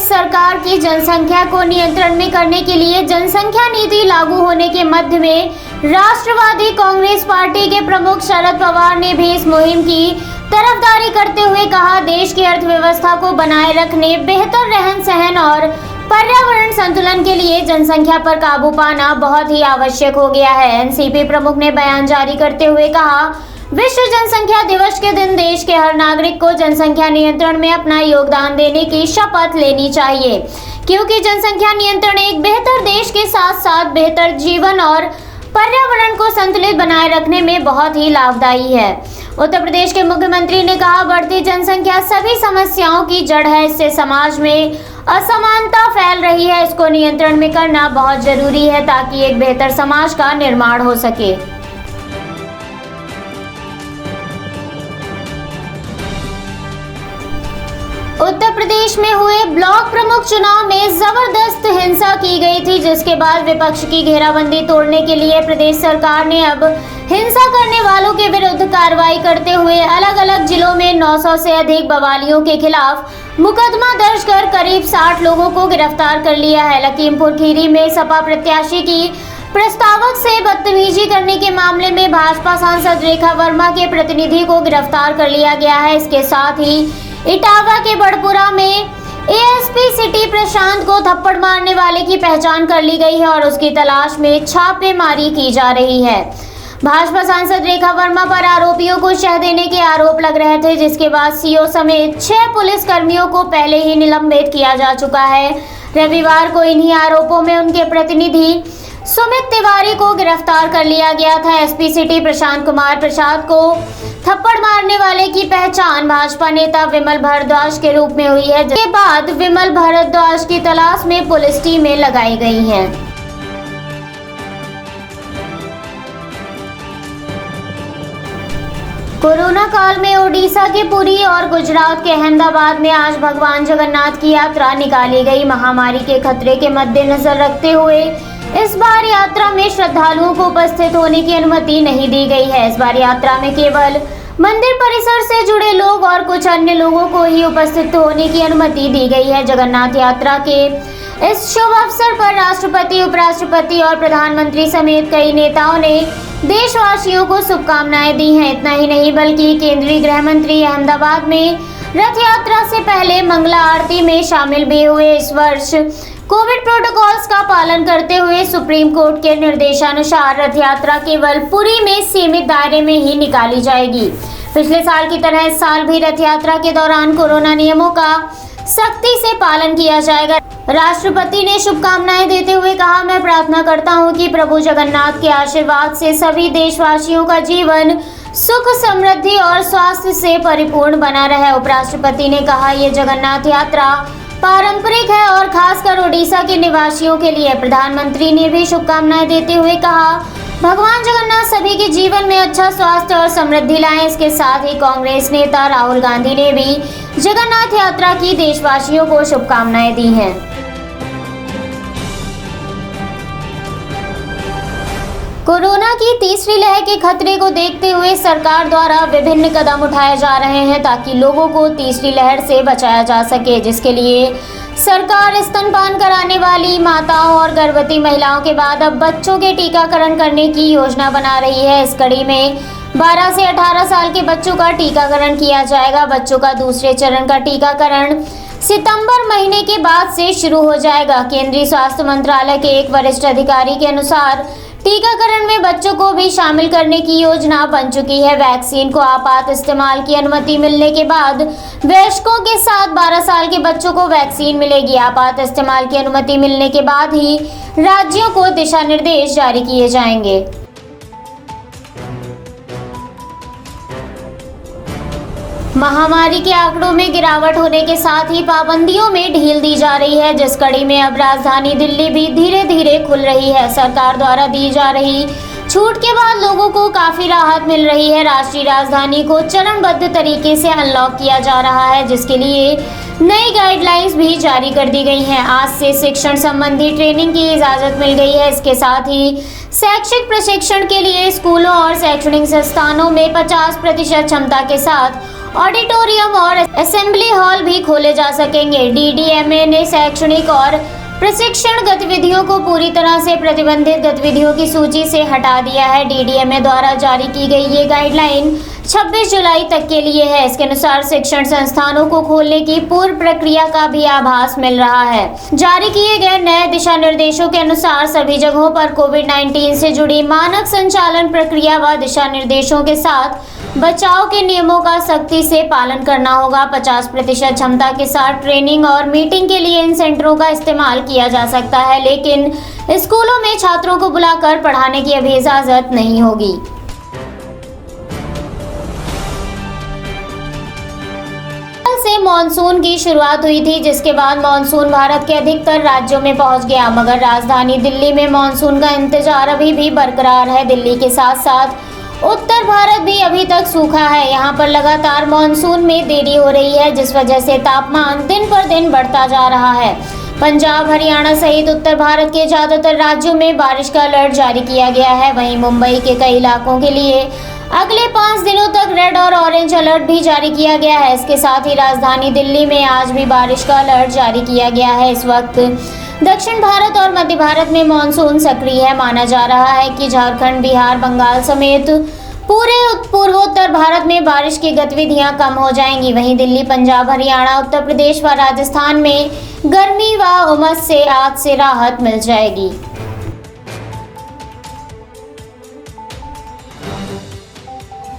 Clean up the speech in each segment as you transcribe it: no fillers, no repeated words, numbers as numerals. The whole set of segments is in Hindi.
प्रदेश सरकार की जनसंख्या को नियंत्रण में करने के लिए जनसंख्या नीति लागू होने के मध्य में राष्ट्रवादी कांग्रेस पार्टी के प्रमुख शरद पवार ने भी इस मुहिम की तरफदारी करते हुए कहा, देश की अर्थव्यवस्था को बनाए रखने, बेहतर रहन सहन और पर्यावरण संतुलन के लिए जनसंख्या पर काबू पाना बहुत ही आवश्यक हो गया है। एनसीपी प्रमुख ने बयान जारी करते हुए कहा, विश्व जनसंख्या दिवस के दिन देश के हर नागरिक को जनसंख्या नियंत्रण में अपना योगदान देने की शपथ लेनी चाहिए, क्योंकि जनसंख्या नियंत्रण एक बेहतर देश के साथ साथ बेहतर जीवन और पर्यावरण को संतुलित बनाए रखने में बहुत ही लाभदायी है। उत्तर प्रदेश के मुख्यमंत्री ने कहा, बढ़ती जनसंख्या सभी समस्याओं की जड़ है। इससे समाज में असमानता फैल रही है। इसको नियंत्रण में करना बहुत जरूरी है ताकि एक बेहतर समाज का निर्माण हो सके। उत्तर प्रदेश में हुए ब्लॉक प्रमुख चुनाव में जबरदस्त हिंसा की गई थी, जिसके बाद विपक्ष की घेराबंदी तोड़ने के लिए प्रदेश सरकार ने अब हिंसा करने वालों के विरुद्ध कार्रवाई करते हुए अलग अलग जिलों में 900 से अधिक बवालियों के खिलाफ मुकदमा दर्ज कर करीब 60 लोगों को गिरफ्तार कर लिया है। लखीमपुर खीरी में सपा प्रत्याशी की प्रस्तावक से बदतमीजी करने के मामले में भाजपा सांसद रेखा वर्मा के प्रतिनिधि को गिरफ्तार कर लिया गया है। इसके साथ ही इटावा के बड़पुरा में एएसपी सिटी प्रशांत को थप्पड़ मारने वाले की पहचान कर ली गई है और उसकी तलाश में छापेमारी की जा रही है। भाजपा सांसद रेखा वर्मा पर आरोपियों को शह देने के आरोप लग रहे थे, जिसके बाद सीओ समेत 6 पुलिस कर्मियों को पहले ही निलंबित किया जा चुका है। रविवार को इन्हीं आरोपों में उनके प्रतिनिधि सुमित तिवारी को गिरफ्तार कर लिया गया था। एसपी सिटी प्रशांत कुमार प्रसाद को थप्पड़ मारने वाले की पहचान भाजपा नेता विमल भारद्वाज के रूप में हुई है। जिसके बाद विमल भारद्वाज की तलाश में पुलिस टीमें लगाई गई हैं। कोरोना काल में ओडिशा के पुरी और गुजरात के अहमदाबाद में आज भगवान जगन्नाथ की यात्रा निकाली गई। महामारी के खतरे के मद्देनजर रखते हुए इस बार यात्रा में श्रद्धालुओं को उपस्थित होने की अनुमति नहीं दी गई है। इस बार यात्रा में केवल मंदिर परिसर से जुड़े लोग और कुछ अन्य लोगों को ही उपस्थित होने की अनुमति दी गई है। जगन्नाथ यात्रा के इस शुभ अवसर पर राष्ट्रपति, उपराष्ट्रपति और प्रधानमंत्री समेत कई नेताओं ने देशवासियों को शुभकामनाएं दी हैं। इतना ही नहीं बल्कि केंद्रीय गृह मंत्री अहमदाबाद में रथ यात्रा से पहले मंगला आरती में शामिल भी हुए। इस वर्ष कोविड प्रोटोकॉल्स का पालन करते हुए सुप्रीम कोर्ट के निर्देशानुसार रथ यात्रा केवल पुरी में सीमित दायरे में ही निकाली जाएगी। पिछले साल की तरह इस साल भी रथ यात्रा के दौरान कोरोना नियमों का सख्ती से पालन किया जाएगा। राष्ट्रपति ने शुभकामनाएं देते हुए कहा, मैं प्रार्थना करता हूं कि प्रभु जगन्नाथ के आशीर्वाद से सभी देशवासियों का जीवन सुख, समृद्धि और स्वास्थ्य से परिपूर्ण बना रहे। उपराष्ट्रपति ने कहा, ये जगन्नाथ यात्रा पारंपरिक है और खासकर ओडिशा के निवासियों के लिए। प्रधानमंत्री ने भी शुभकामनाएं देते हुए कहा, भगवान जगन्नाथ सभी के जीवन में अच्छा स्वास्थ्य और समृद्धि लाएं। इसके साथ ही कांग्रेस नेता राहुल गांधी ने भी जगन्नाथ यात्रा की देशवासियों को शुभकामनाएं दी हैं। कोरोना की तीसरी लहर के खतरे को देखते हुए सरकार द्वारा विभिन्न कदम उठाए जा रहे हैं ताकि लोगों को तीसरी लहर से बचाया जा सके, जिसके लिए सरकार स्तनपान कराने वाली माताओं और गर्भवती महिलाओं के बाद अब बच्चों के टीकाकरण करने की योजना बना रही है। इस कड़ी में 12 से 18 साल के बच्चों का टीकाकरण किया जाएगा। बच्चों का दूसरे चरण का टीकाकरण सितंबर महीने के बाद से शुरू हो जाएगा। केंद्रीय स्वास्थ्य मंत्रालय के एक वरिष्ठ अधिकारी के अनुसार टीकाकरण में बच्चों को भी शामिल करने की योजना बन चुकी है। वैक्सीन को आपात इस्तेमाल की अनुमति मिलने के बाद वयस्कों के साथ 12 साल के बच्चों को वैक्सीन मिलेगी। आपात इस्तेमाल की अनुमति मिलने के बाद ही राज्यों को दिशा निर्देश जारी किए जाएंगे। महामारी के आंकड़ों में गिरावट होने के साथ ही पाबंदियों में ढील दी जा रही है, जिस कड़ी में अब राजधानी दिल्ली भी धीरे धीरे खुल रही है। सरकार द्वारा दी जा रही छूट के बाद लोगों को काफी राहत मिल रही है। राष्ट्रीय राजधानी को चरणबद्ध तरीके से अनलॉक किया जा रहा है, जिसके लिए नई गाइडलाइंस भी जारी कर दी गई हैं। आज से शिक्षण संबंधी ट्रेनिंग की इजाजत मिल गई है। इसके साथ ही शैक्षिक प्रशिक्षण के लिए स्कूलों और शैक्षणिक संस्थानों में 50% क्षमता के साथ ऑडिटोरियम और असेंबली हॉल भी खोले जा सकेंगे। डीडीएमए ने शैक्षणिक और प्रशिक्षण गतिविधियों को पूरी तरह से प्रतिबंधित गतिविधियों की सूची से हटा दिया है। डीडीएमए द्वारा जारी की गई ये गाइडलाइन 26 जुलाई तक के लिए है। इसके अनुसार शिक्षण संस्थानों को खोलने की पूर्व प्रक्रिया का भी आभास मिल रहा है। जारी किए गए नए दिशा निर्देशों के अनुसार सभी जगहों पर कोविड-19 से जुड़ी मानक संचालन प्रक्रिया व दिशा निर्देशों के साथ बचाव के नियमों का सख्ती से पालन करना होगा। 50% क्षमता के साथ ट्रेनिंग और मीटिंग के लिए इन सेंटरों का इस्तेमाल किया जा सकता है, लेकिन स्कूलों में छात्रों को बुलाकर पढ़ाने की अभी इजाजत नहीं होगी। से मानसून की शुरुआत हुई थी, जिसके बाद मानसून भारत के अधिकतर राज्यों में पहुंच गया, मगर राजधानी दिल्ली में मानसून का इंतजार अभी भी बरकरार है। दिल्ली के साथ साथ उत्तर भारत भी अभी तक सूखा है। यहाँ पर लगातार मानसून में देरी हो रही है, जिस वजह से तापमान दिन पर दिन बढ़ता जा रहा है। पंजाब, हरियाणा सहित उत्तर भारत के ज्यादातर राज्यों में बारिश का अलर्ट जारी किया गया है। वहीं मुंबई के कई इलाकों के लिए अगले 5 दिनों तक रेड और ऑरेंज अलर्ट भी जारी किया गया है। इसके साथ ही राजधानी दिल्ली में आज भी बारिश का अलर्ट जारी किया गया है। इस वक्त दक्षिण भारत और मध्य भारत में मानसून सक्रिय है। माना जा रहा है कि झारखंड, बिहार, बंगाल समेत पूरे पूर्वोत्तर भारत में बारिश की गतिविधियां कम हो जाएंगी। वहीं दिल्ली, पंजाब, हरियाणा, उत्तर प्रदेश व राजस्थान में गर्मी व उमस से आज से राहत मिल जाएगी।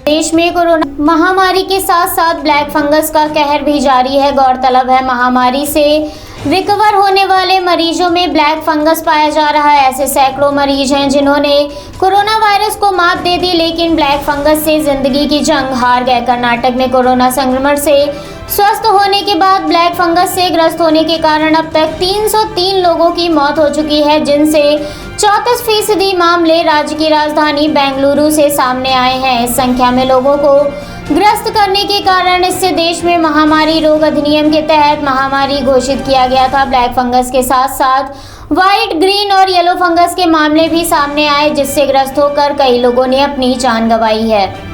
देश में कोरोना महामारी के साथ साथ ब्लैक फंगस का कहर भी जारी है। गौरतलब है, महामारी से रिकवर होने वाले मरीजों में ब्लैक फंगस पाया जा रहा है। ऐसे सैकड़ों मरीज हैं जिन्होंने कोरोना वायरस को मात दे दी, लेकिन ब्लैक फंगस से जिंदगी की जंग हार गए। कर्नाटक में कोरोना संक्रमण से स्वस्थ होने के बाद ब्लैक फंगस से ग्रस्त होने के कारण अब तक 303 लोगों की मौत हो चुकी है, जिनसे 34% मामले राज्य की राजधानी बेंगलुरु से सामने आए हैं। इस संख्या में लोगों को ग्रस्त करने के कारण इससे देश में महामारी रोग अधिनियम के तहत महामारी घोषित किया गया था। ब्लैक फंगस के साथ साथ व्हाइट, ग्रीन और येलो फंगस के मामले भी सामने आए, जिससे ग्रस्त होकर कई लोगों ने अपनी जान गंवाई है।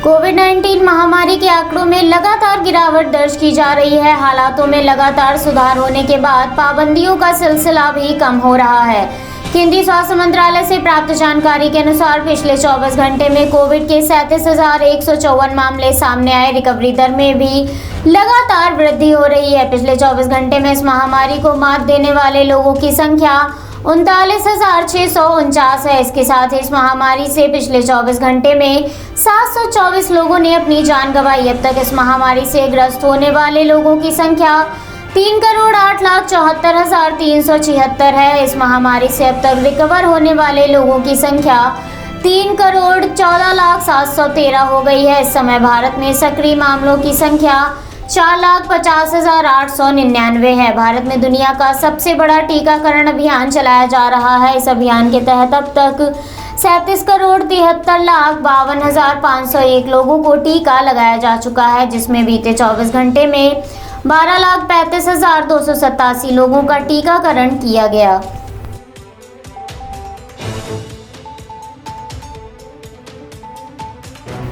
कोविड-19 महामारी के आंकड़ों में लगातार गिरावट दर्ज की जा रही है। हालातों में लगातार सुधार होने के बाद पाबंदियों का सिलसिला भी कम हो रहा है। केंद्रीय स्वास्थ्य मंत्रालय से प्राप्त जानकारी के अनुसार पिछले 24 घंटे में कोविड के 37,154 मामले सामने आए। रिकवरी दर में भी लगातार वृद्धि हो रही है। पिछले 24 घंटे में इस महामारी को मात देने वाले लोगों की संख्या 39,649 है। इसके साथ ही इस महामारी से पिछले 24 घंटे में 724 लोगों ने अपनी जान गंवाई। अब तक इस महामारी से ग्रस्त होने वाले लोगों की संख्या 3,08,74,376 है। इस महामारी से अब तक रिकवर होने वाले लोगों की संख्या 3,14,0713 हो गई है। इस समय भारत में सक्रिय मामलों की संख्या 4,50,899 है। भारत में दुनिया का सबसे बड़ा टीकाकरण अभियान चलाया जा रहा है। इस अभियान के तहत अब तक 37,73,52,501 लोगों को टीका लगाया जा चुका है, जिसमें बीते 24 घंटे में 12,35,287 लोगों का टीकाकरण किया गया।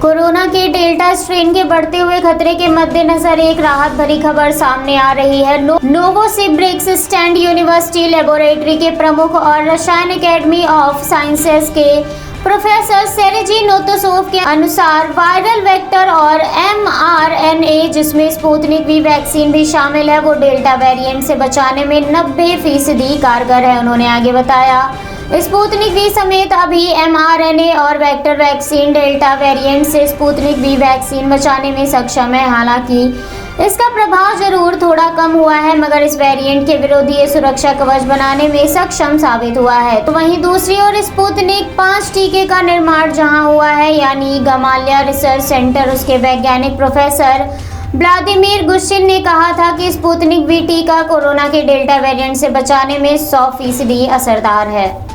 कोरोना के डेल्टा स्ट्रेन के बढ़ते हुए खतरे के मद्देनजर एक राहत भरी खबर सामने आ रही है। नोवोसिबिर्स्क स्टैंड यूनिवर्सिटी लेबोरेटरी के प्रमुख और रसायन एकेडमी ऑफ साइंसेज के प्रोफेसर सेर्जी नोतोसोव के अनुसार वायरल वेक्टर और mRNA, जिसमें स्पुतनिक वी वैक्सीन भी शामिल है, वो डेल्टा वेरिएंट से बचाने में 90% कारगर है। उन्होंने आगे बताया, स्पुतनिक वी समेत अभी mRNA और वेक्टर वैक्सीन डेल्टा वेरिएंट से स्पुतनिक वी वैक्सीन बचाने में सक्षम है। हालांकि इसका प्रभाव जरूर थोड़ा कम हुआ है, मगर इस वेरिएंट के विरोधी ये सुरक्षा कवच बनाने में सक्षम साबित हुआ है। तो वहीं दूसरी ओर स्पुतनिक 5 टीके का निर्माण जहां हुआ है, यानी गमालिया रिसर्च सेंटर, उसके वैज्ञानिक प्रोफेसर व्लादिमीर गुश्चिन ने कहा था कि स्पुतनिक वी टीका कोरोना के डेल्टा वेरिएंट से बचाने में 100% असरदार है।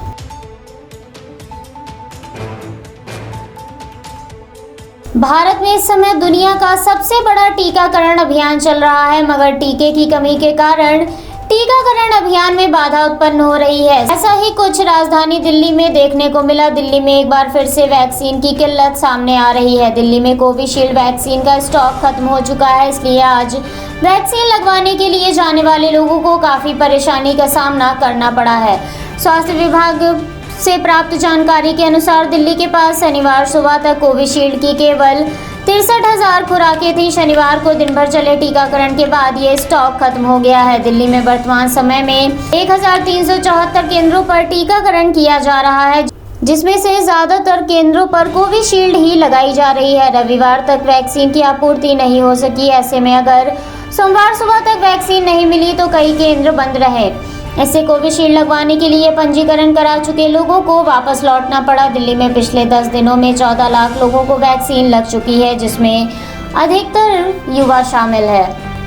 भारत में इस समय दुनिया का सबसे बड़ा टीकाकरण अभियान चल रहा है, मगर टीके की कमी के कारण टीकाकरण अभियान में बाधा उत्पन्न हो रही है। ऐसा ही कुछ राजधानी दिल्ली में देखने को मिला। दिल्ली में एक बार फिर से वैक्सीन की किल्लत सामने आ रही है। दिल्ली में कोविशील्ड वैक्सीन का स्टॉक खत्म हो चुका है, इसलिए आज वैक्सीन लगवाने के लिए जाने वाले लोगों को काफी परेशानी का सामना करना पड़ा है। स्वास्थ्य विभाग से प्राप्त जानकारी के अनुसार दिल्ली के पास शनिवार सुबह तक कोविशील्ड की केवल 63,000 खुराकें थी। शनिवार को दिन भर चले टीकाकरण के बाद ये स्टॉक खत्म हो गया है। दिल्ली में वर्तमान समय में 1374 केंद्रों पर टीकाकरण किया जा रहा है, जिसमें से ज्यादातर केंद्रों पर कोविशील्ड ही लगाई जा रही है। रविवार तक वैक्सीन की आपूर्ति नहीं हो सकी। ऐसे में अगर सोमवार सुबह तक वैक्सीन नहीं मिली तो कई केंद्र बंद रहे। इससे कोविशील्ड लगवाने के लिए पंजीकरण करा चुके लोगों को वापस लौटना पड़ा। दिल्ली में पिछले 10 दिनों में 14 लाख लोगों को वैक्सीन लग चुकी है, जिसमें अधिकतर युवा शामिल है।